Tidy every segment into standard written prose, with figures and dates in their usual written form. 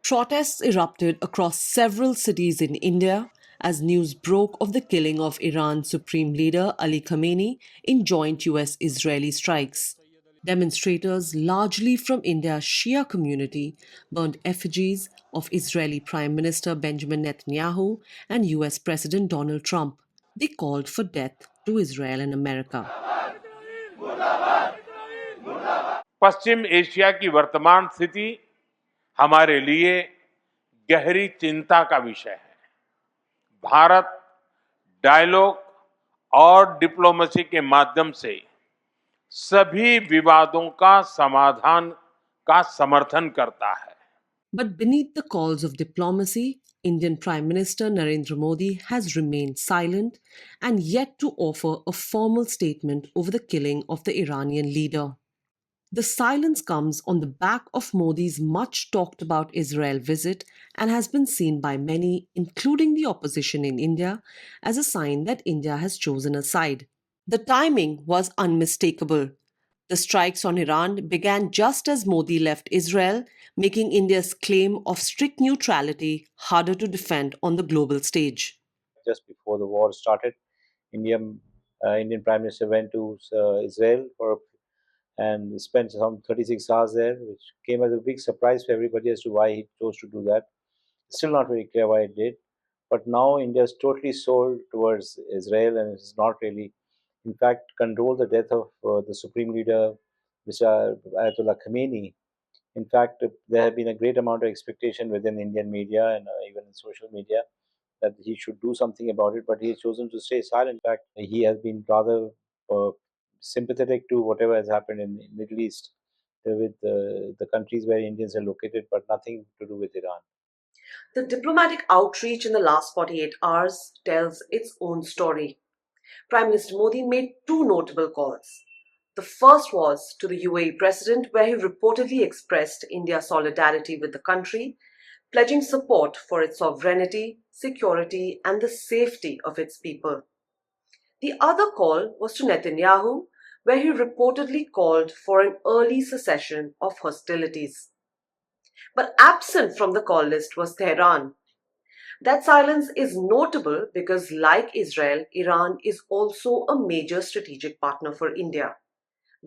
Protests erupted across several cities in India as news broke of the killing of Iran's Supreme Leader Ali Khamenei in joint US Israeli strikes. Demonstrators, largely from India's Shia community, burned effigies of Israeli Prime Minister Benjamin Netanyahu and US President Donald Trump. They called for death to Israel and America. Paschim Asia की वर्तमान स्थिति हमारे लिए गहरी चिंता का विषय है। भारत डायलॉग और डिप्लोमेसी के माध्यम से सभी विवादों का समाधान का समर्थन करता है। But beneath the calls of diplomacy, Indian Prime Minister Narendra Modi has remained silent and yet to offer a formal statement over the killing of the Iranian leader. The silence comes on the back of Modi's much talked about Israel visit and has been seen by many, including the opposition in India, as a sign that India has chosen a side. The timing was unmistakable. The strikes on Iran began just as Modi left Israel, making India's claim of strict neutrality harder to defend on the global stage. Just before the war started, Indian Prime Minister went to Israel and spent some 36 hours there, which came as a big surprise for everybody as to why he chose to do that. Still not very clear why he did. But now India is totally sold towards Israel and is not really, in fact, condoled the death of the Supreme Leader, Mr. Ayatollah Khamenei. In fact, there have been a great amount of expectation within Indian media and even in social media that he should do something about it, but he has chosen to stay silent. In fact, he has been rather sympathetic to whatever has happened in the Middle East with the countries where Indians are located, but nothing to do with Iran. The diplomatic outreach in the last 48 hours tells its own story. Prime Minister Modi made two notable calls. The first was to the UAE president, where he reportedly expressed India's solidarity with the country, pledging support for its sovereignty, security, and the safety of its people. The other call was to Netanyahu, where he reportedly called for an early cessation of hostilities. But absent from the call list was Tehran. That silence is notable because, like Israel, Iran is also a major strategic partner for India.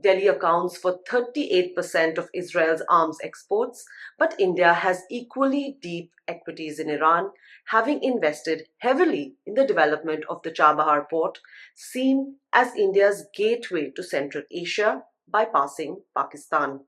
Delhi accounts for 38% of Israel's arms exports, but India has equally deep equities in Iran, having invested heavily in the development of the Chabahar port, seen as India's gateway to Central Asia, bypassing Pakistan.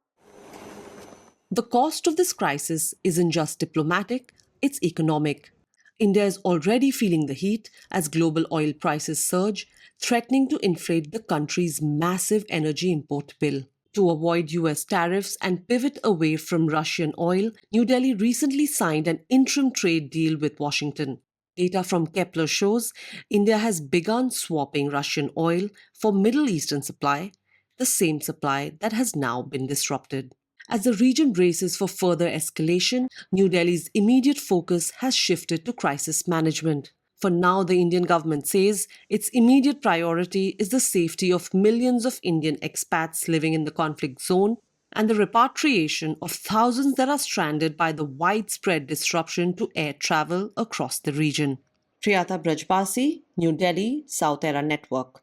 The cost of this crisis isn't just diplomatic, it's economic. India is already feeling the heat as global oil prices surge, threatening to inflate the country's massive energy import bill. To avoid US tariffs and pivot away from Russian oil, New Delhi recently signed an interim trade deal with Washington. Data from Kepler shows India has begun swapping Russian oil for Middle Eastern supply, the same supply that has now been disrupted. As the region braces for further escalation, New Delhi's immediate focus has shifted to crisis management. For now, the Indian government says its immediate priority is the safety of millions of Indian expats living in the conflict zone and the repatriation of thousands that are stranded by the widespread disruption to air travel across the region. Priyata Brajbasi, New Delhi, South Era Network.